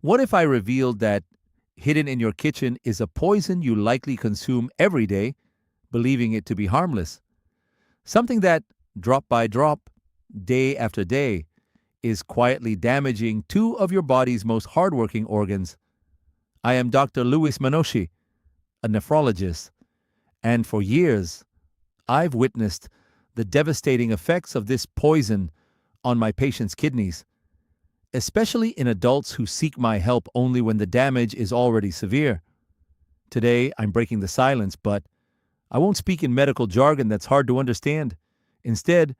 What if I revealed that hidden in your kitchen is a poison you likely consume every day, believing it to be harmless? Something that, drop by drop, day after day, is quietly damaging two of your body's most hardworking organs. I am Dr. Louis Manochi, a nephrologist, and for years I've witnessed the devastating effects of this poison on my patients' kidneys, especially in adults who seek my help only when the damage is already severe. Today, I'm breaking the silence, but I won't speak in medical jargon that's hard to understand. Instead,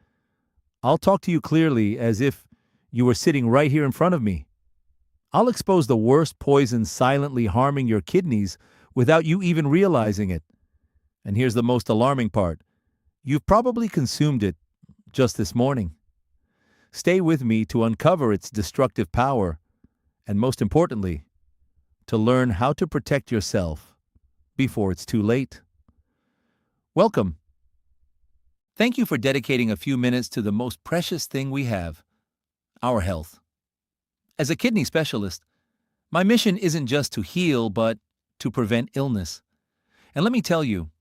I'll talk to you clearly as if you were sitting right here in front of me. I'll expose the worst poison silently harming your kidneys without you even realizing it. And here's the most alarming part. You've probably consumed it just this morning. Stay with me to uncover its destructive power, and most importantly, to learn how to protect yourself before it's too late. Welcome. Thank you for dedicating a few minutes to the most precious thing we have, our health. As a kidney specialist, my mission isn't just to heal, but to prevent illness. And let me tell you,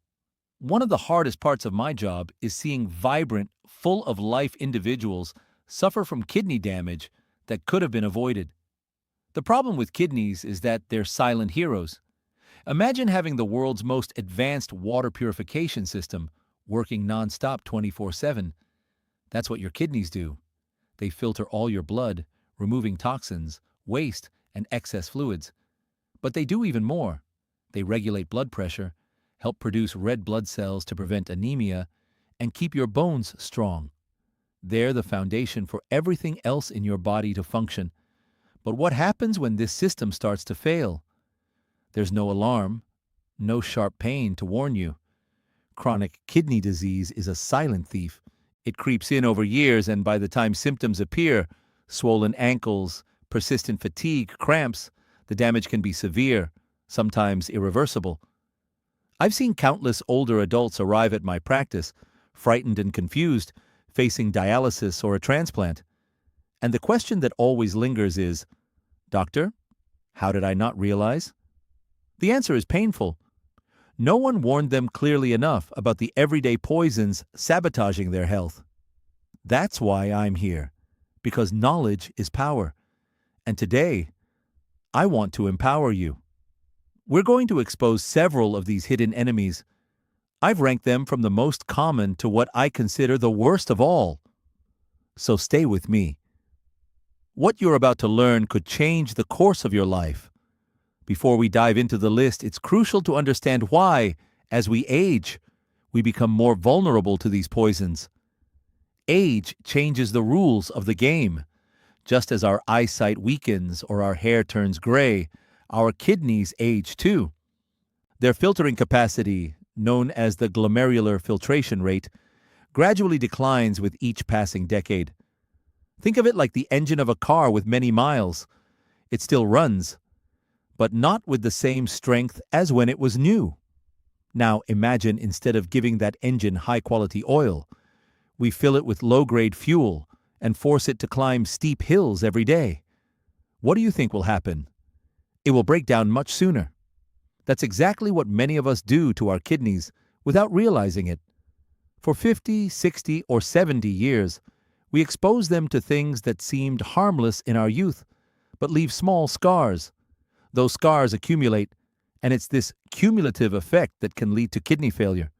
one of the hardest parts of my job is seeing vibrant, full of life individuals suffer from kidney damage that could have been avoided. The problem with kidneys is that they're silent heroes. Imagine having the world's most advanced water purification system working nonstop 24/7. That's what your kidneys do. They filter all your blood, removing toxins, waste, and excess fluids. But they do even more. They regulate blood pressure, help produce red blood cells to prevent anemia, and keep your bones strong. They're the foundation for everything else in your body to function. But what happens when this system starts to fail? There's no alarm, no sharp pain to warn you. Chronic kidney disease is a silent thief. It creeps in over years, and by the time symptoms appear, swollen ankles, persistent fatigue, cramps, the damage can be severe, sometimes irreversible. I've seen countless older adults arrive at my practice, frightened and confused, facing dialysis or a transplant. And the question that always lingers is, "Doctor, how did I not realize?" The answer is painful. No one warned them clearly enough about the everyday poisons sabotaging their health. That's why I'm here, because knowledge is power. And today, I want to empower you. We're going to expose several of these hidden enemies. I've ranked them from the most common to what I consider the worst of all. So stay with me. What you're about to learn could change the course of your life. Before we dive into the list, it's crucial to understand why, as we age, we become more vulnerable to these poisons. Age changes the rules of the game. Just as our eyesight weakens or our hair turns gray, our kidneys age too. Their filtering capacity, known as the glomerular filtration rate, gradually declines with each passing decade. Think of it like the engine of a car with many miles. It still runs, but not with the same strength as when it was new. Now imagine, instead of giving that engine high-quality oil, we fill it with low-grade fuel and force it to climb steep hills every day. What do you think will happen? It will break down much sooner. That's exactly what many of us do to our kidneys without realizing it. For 50, 60, or 70 years, we expose them to things that seemed harmless in our youth, but leave small scars. Those scars accumulate, and it's this cumulative effect that can lead to kidney failure.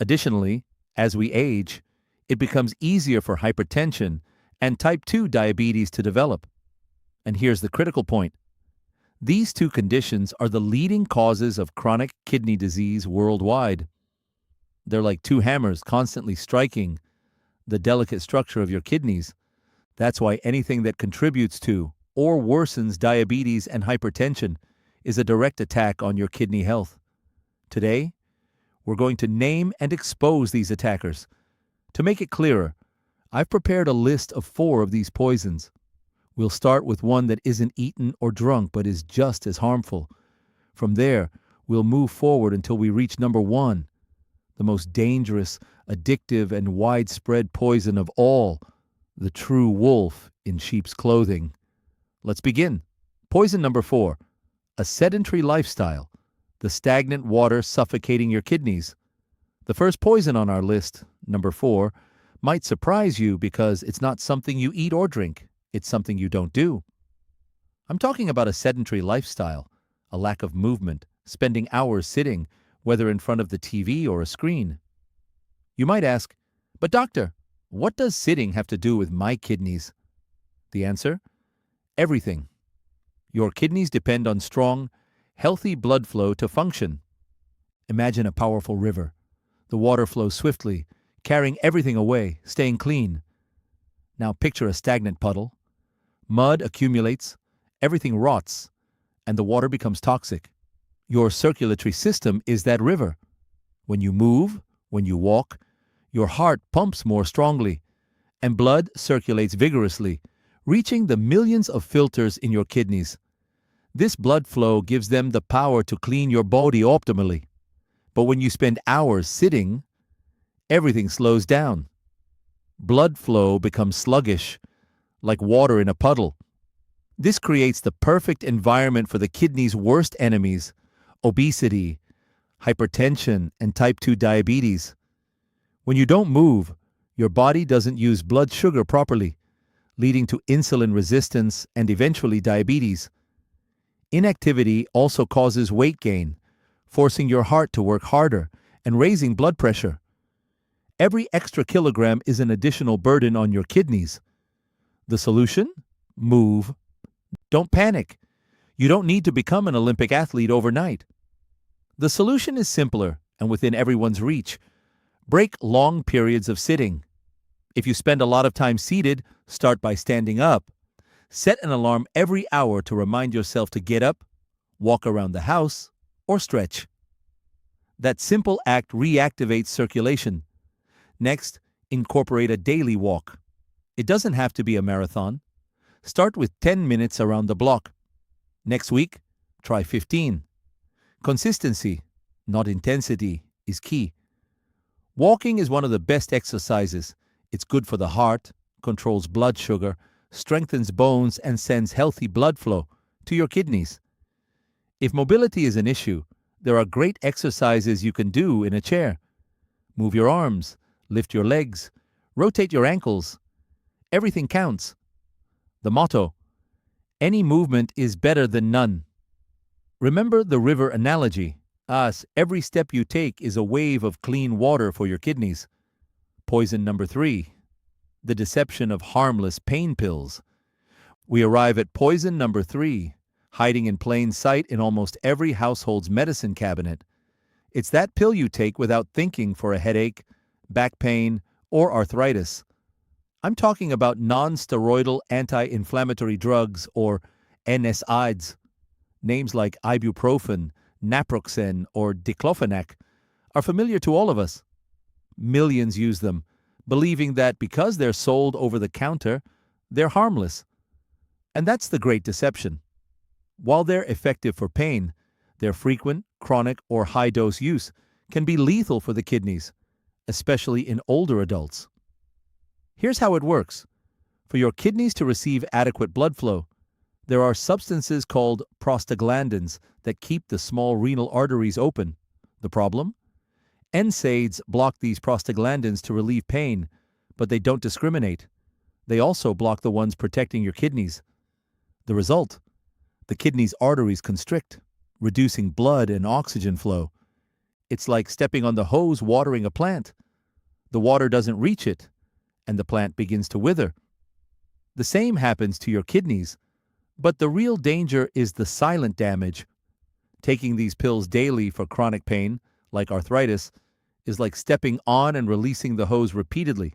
Additionally, as we age, it becomes easier for hypertension and type 2 diabetes to develop. And here's the critical point. These two conditions are the leading causes of chronic kidney disease worldwide. They're like two hammers constantly striking the delicate structure of your kidneys. That's why anything that contributes to or worsens diabetes and hypertension is a direct attack on your kidney health. Today, we're going to name and expose these attackers. To make it clearer, I've prepared a list of 4 of these poisons. We'll start with one that isn't eaten or drunk but is just as harmful. From there, we'll move forward until we reach number 1, the most dangerous, addictive, and widespread poison of all, the true wolf in sheep's clothing. Let's begin. Poison number 4, a sedentary lifestyle, the stagnant water suffocating your kidneys. The first poison on our list, number 4, might surprise you because it's not something you eat or drink. It's something you don't do. I'm talking about a sedentary lifestyle, a lack of movement, spending hours sitting, whether in front of the TV or a screen. You might ask, but doctor, what does sitting have to do with my kidneys? The answer? Everything. Your kidneys depend on strong, healthy blood flow to function. Imagine a powerful river. The water flows swiftly, carrying everything away, staying clean. Now picture a stagnant puddle. Mud accumulates, everything rots, and the water becomes toxic. Your circulatory system is that river. When you move, when you walk, your heart pumps more strongly, and blood circulates vigorously, reaching the millions of filters in your kidneys. This blood flow gives them the power to clean your body optimally. But when you spend hours sitting, everything slows down. Blood flow becomes sluggish, like water in a puddle. This creates the perfect environment for the kidney's worst enemies, obesity, hypertension, and type 2 diabetes. When you don't move, your body doesn't use blood sugar properly, leading to insulin resistance and eventually diabetes. Inactivity also causes weight gain, forcing your heart to work harder and raising blood pressure. Every extra kilogram is an additional burden on your kidneys. The solution? Move. Don't panic. You don't need to become an Olympic athlete overnight. The solution is simpler and within everyone's reach. Break long periods of sitting. If you spend a lot of time seated, start by standing up. Set an alarm every hour to remind yourself to get up, walk around the house, or stretch. That simple act reactivates circulation. Next, incorporate a daily walk. It doesn't have to be a marathon. Start with 10 minutes around the block. Next week, try 15. Consistency, not intensity, is key. Walking is one of the best exercises. It's good for the heart, controls blood sugar, strengthens bones, and sends healthy blood flow to your kidneys. If mobility is an issue, there are great exercises you can do in a chair. Move your arms, lift your legs, rotate your ankles. Everything counts. The motto: any movement is better than none. Remember the river analogy. Every step you take is a wave of clean water for your kidneys. Poison number 3, the deception of harmless pain pills. We arrive at poison number 3, hiding in plain sight in almost every household's medicine cabinet. It's that pill you take without thinking for a headache, back pain, or arthritis. I'm talking about non-steroidal anti-inflammatory drugs, or NSAIDs. Names like ibuprofen, naproxen, or diclofenac are familiar to all of us. Millions use them, believing that because they're sold over the counter, they're harmless. And that's the great deception. While they're effective for pain, their frequent, chronic, or high-dose use can be lethal for the kidneys, especially in older adults. Here's how it works. For your kidneys to receive adequate blood flow, there are substances called prostaglandins that keep the small renal arteries open. The problem? NSAIDs block these prostaglandins to relieve pain, but they don't discriminate. They also block the ones protecting your kidneys. The result? The kidneys' arteries constrict, reducing blood and oxygen flow. It's like stepping on the hose watering a plant. The water doesn't reach it, and the plant begins to wither. The same happens to your kidneys, but the real danger is the silent damage. Taking these pills daily for chronic pain, like arthritis, is like stepping on and releasing the hose repeatedly.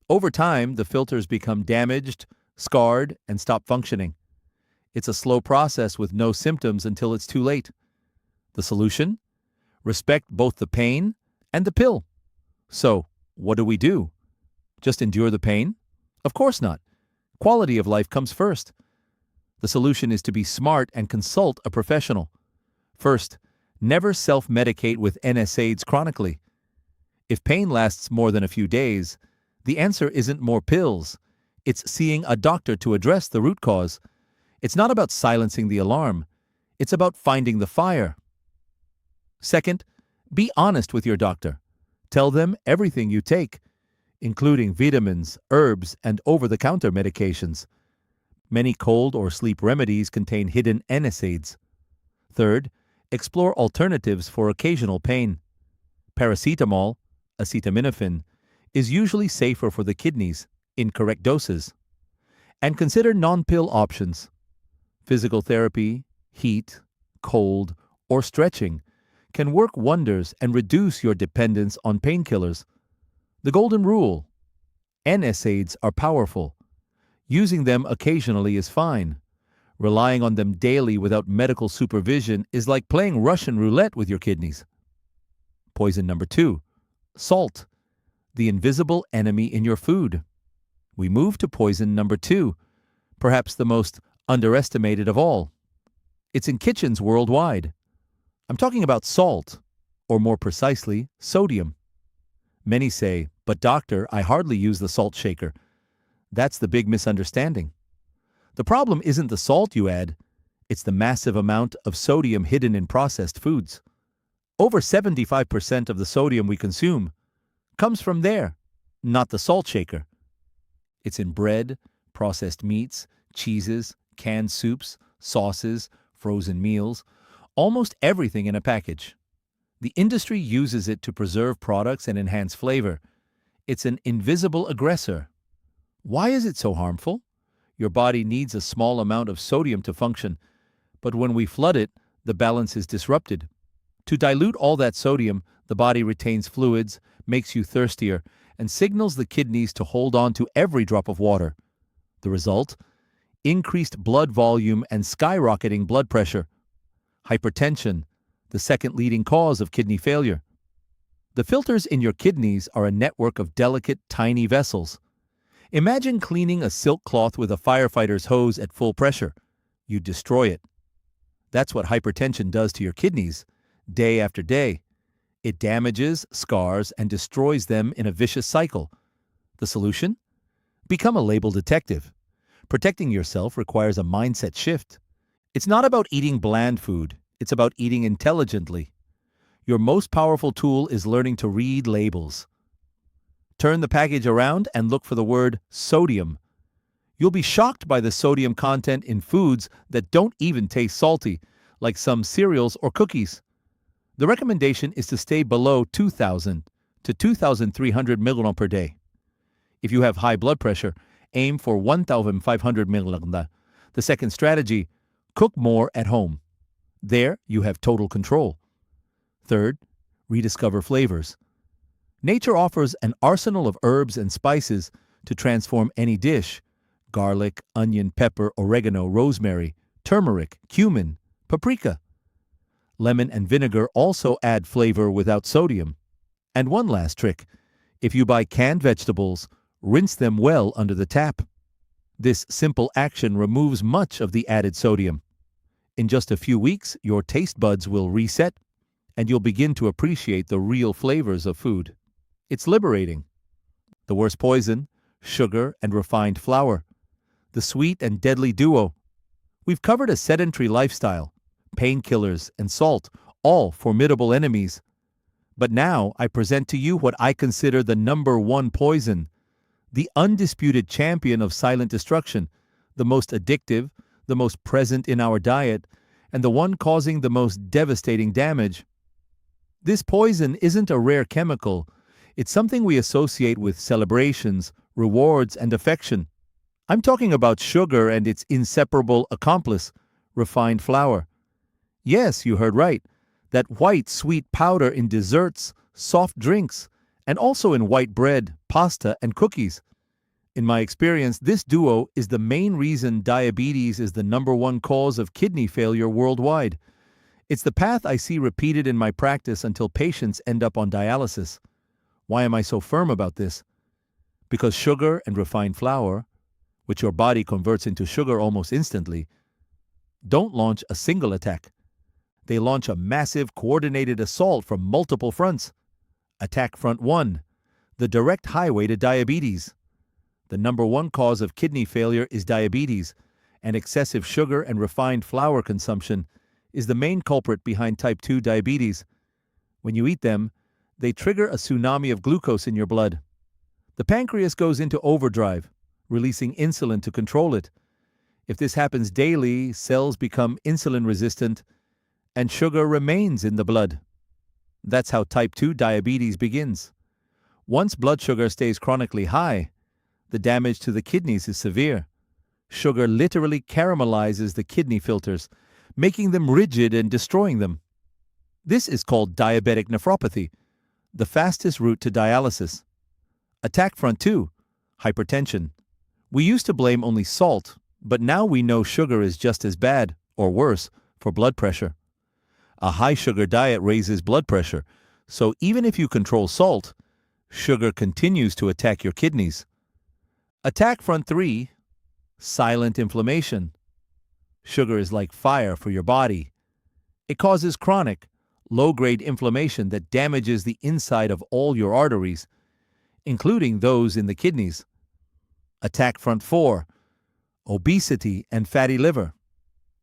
Over time, the filters become damaged, scarred, and stop functioning. It's a slow process with no symptoms until it's too late. The solution? Respect both the pain and the pill. So, what do? Just endure the pain? Of course not. Quality of life comes first. The solution is to be smart and consult a professional. First, never self-medicate with NSAIDs chronically. If pain lasts more than a few days, the answer isn't more pills. It's seeing a doctor to address the root cause. It's not about silencing the alarm. It's about finding the fire. Second, be honest with your doctor. Tell them everything you take, including vitamins, herbs, and over-the-counter medications. Many cold or sleep remedies contain hidden NSAIDs. Third, explore alternatives for occasional pain. Paracetamol, acetaminophen, is usually safer for the kidneys in correct doses. And consider non-pill options. Physical therapy, heat, cold, or stretching can work wonders and reduce your dependence on painkillers. The golden rule: NSAIDs are powerful. Using them occasionally is fine. Relying on them daily without medical supervision is like playing Russian roulette with your kidneys. Poison number 2, salt, the invisible enemy in your food. We move to poison number 2, perhaps the most underestimated of all. It's in kitchens worldwide. I'm talking about salt, or more precisely, sodium. Many say, "But doctor, I hardly use the salt shaker." That's the big misunderstanding. The problem isn't the salt you add, it's the massive amount of sodium hidden in processed foods. Over 75% of the sodium we consume comes from there, not the salt shaker. It's in bread, processed meats, cheeses, canned soups, sauces, frozen meals, almost everything in a package. The industry uses it to preserve products and enhance flavor. It's an invisible aggressor. Why is it so harmful? Your body needs a small amount of sodium to function, but when we flood it, the balance is disrupted. To dilute all that sodium, the body retains fluids, makes you thirstier, and signals the kidneys to hold on to every drop of water. The result? Increased blood volume and skyrocketing blood pressure. Hypertension, the second leading cause of kidney failure. The filters in your kidneys are a network of delicate, tiny vessels. Imagine cleaning a silk cloth with a firefighter's hose at full pressure. You destroy it. That's what hypertension does to your kidneys, day after day. It damages, scars, and destroys them in a vicious cycle. The solution? Become a label detective. Protecting yourself requires a mindset shift. It's not about eating bland food. It's about eating intelligently. Your most powerful tool is learning to read labels. Turn the package around and look for the word sodium. You'll be shocked by the sodium content in foods that don't even taste salty, like some cereals or cookies. The recommendation is to stay below 2,000 to 2,300 milligrams per day. If you have high blood pressure, aim for 1,500 milligrams. The second strategy: cook more at home. There, you have total control. Third, rediscover flavors. Nature offers an arsenal of herbs and spices to transform any dish: garlic, onion, pepper, oregano, rosemary, turmeric, cumin, paprika. Lemon and vinegar also add flavor without sodium. And one last trick: if you buy canned vegetables, rinse them well under the tap. This simple action removes much of the added sodium. In just a few weeks, your taste buds will reset, and you'll begin to appreciate the real flavors of food. It's liberating. The worst poison: sugar and refined flour. The sweet and deadly duo. We've covered a sedentary lifestyle, painkillers, and salt, all formidable enemies. But now I present to you what I consider the number one poison, the undisputed champion of silent destruction, the most addictive, the most present in our diet, and the one causing the most devastating damage. This poison isn't a rare chemical. It's something we associate with celebrations, rewards, and affection. I'm talking about sugar and its inseparable accomplice, refined flour. Yes, you heard right. That white, sweet powder in desserts, soft drinks, and also in white bread, pasta, and cookies. In my experience, this duo is the main reason diabetes is the number one cause of kidney failure worldwide. It's the path I see repeated in my practice until patients end up on dialysis. Why am I so firm about this? Because sugar and refined flour, which your body converts into sugar almost instantly, don't launch a single attack. They launch a massive coordinated assault from multiple fronts. Attack front 1, the direct highway to diabetes. The number one cause of kidney failure is diabetes, and excessive sugar and refined flour consumption is the main culprit behind type 2 diabetes. When you eat them, they trigger a tsunami of glucose in your blood. The pancreas goes into overdrive, releasing insulin to control it. If this happens daily, cells become insulin resistant and sugar remains in the blood. That's how type 2 diabetes begins. Once blood sugar stays chronically high, the damage to the kidneys is severe. Sugar literally caramelizes the kidney filters, making them rigid and destroying them. This is called diabetic nephropathy, the fastest route to dialysis. Attack front 2, hypertension. We used to blame only salt, but now we know sugar is just as bad, or worse, for blood pressure. A high-sugar diet raises blood pressure, so even if you control salt, sugar continues to attack your kidneys. Attack front 3, silent inflammation. Sugar is like fire for your body. It causes chronic, low-grade inflammation that damages the inside of all your arteries, including those in the kidneys. Attack front 4, obesity and fatty liver.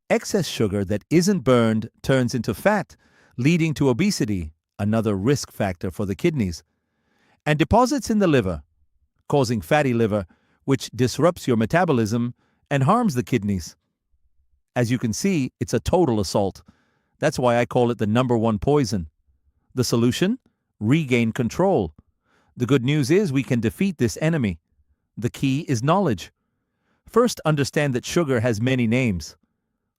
Excess sugar that isn't burned turns into fat, leading to obesity, another risk factor for the kidneys, and deposits in the liver, causing fatty liver, which disrupts your metabolism and harms the kidneys. As you can see, it's a total assault. That's why I call it the #1 poison. The solution? Regain control. The good news is we can defeat this enemy. The key is knowledge. First, understand that sugar has many names.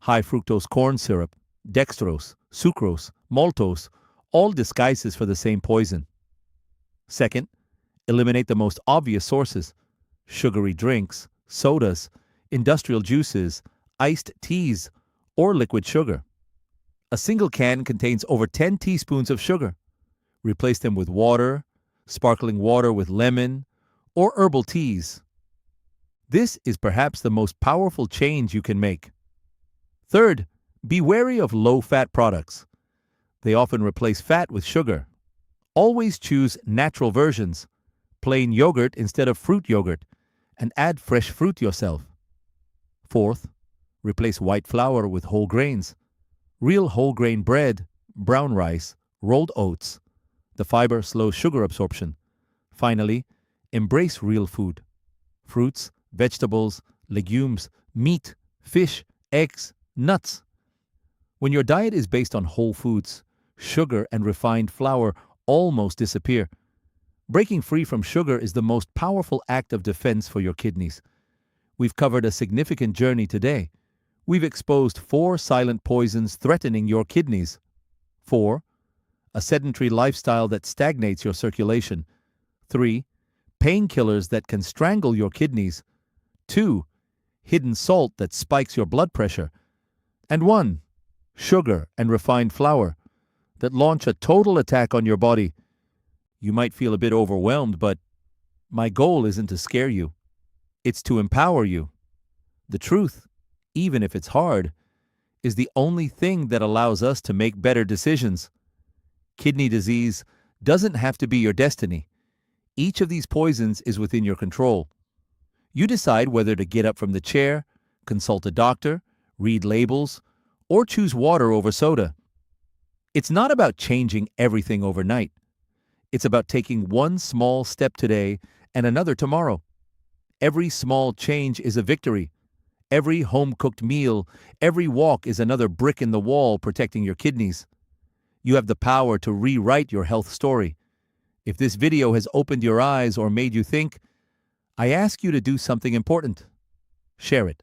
High fructose corn syrup, dextrose, sucrose, maltose, all disguises for the same poison. Second, eliminate the most obvious sources: sugary drinks, sodas, industrial juices, iced teas, or liquid sugar. A single can contains over 10 teaspoons of sugar. Replace them with water, sparkling water with lemon, or herbal teas. This is perhaps the most powerful change you can make. Third, be wary of low-fat products. They often replace fat with sugar. Always choose natural versions, plain yogurt instead of fruit yogurt, and add fresh fruit yourself. Fourth, replace white flour with whole grains. Real whole grain bread, brown rice, rolled oats. The fiber slows sugar absorption. Finally, embrace real food. Fruits, vegetables, legumes, meat, fish, eggs, nuts. When your diet is based on whole foods, sugar and refined flour almost disappear. Breaking free from sugar is the most powerful act of defense for your kidneys. We've covered a significant journey today. We've exposed 4 silent poisons threatening your kidneys. 4. A sedentary lifestyle that stagnates your circulation. 3. Painkillers that can strangle your kidneys. 2. Hidden salt that spikes your blood pressure. And 1. Sugar and refined flour that launch a total attack on your body. You might feel a bit overwhelmed, but my goal isn't to scare you. It's to empower you. The truth, even if it's hard, is the only thing that allows us to make better decisions. Kidney disease doesn't have to be your destiny. Each of these poisons is within your control. You decide whether to get up from the chair, consult a doctor, read labels, or choose water over soda. It's not about changing everything overnight. It's about taking one small step today and another tomorrow. Every small change is a victory. Every home-cooked meal, every walk is another brick in the wall protecting your kidneys. You have the power to rewrite your health story. If this video has opened your eyes or made you think, I ask you to do something important. Share it.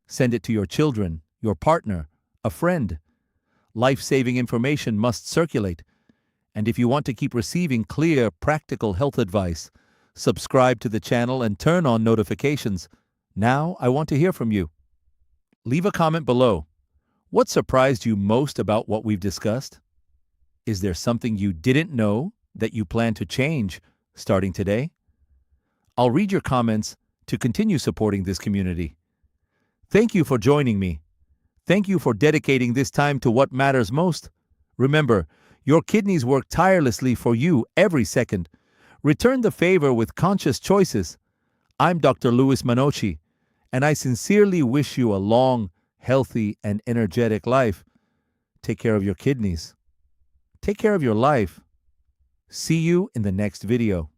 Send it to your children, your partner, a friend. Life-saving information must circulate. And if you want to keep receiving clear, practical health advice, subscribe to the channel and turn on notifications. Now, I want to hear from you. Leave a comment below. What surprised you most about what we've discussed? Is there something you didn't know that you plan to change starting today? I'll read your comments to continue supporting this community. Thank you for joining me. Thank you for dedicating this time to what matters most. Remember, your kidneys work tirelessly for you every second. Return the favor with conscious choices. I'm Dr. Louis Manochi, And I sincerely wish you a long, healthy, and energetic life. Take care of your kidneys. Take care of your life. See you in the next video.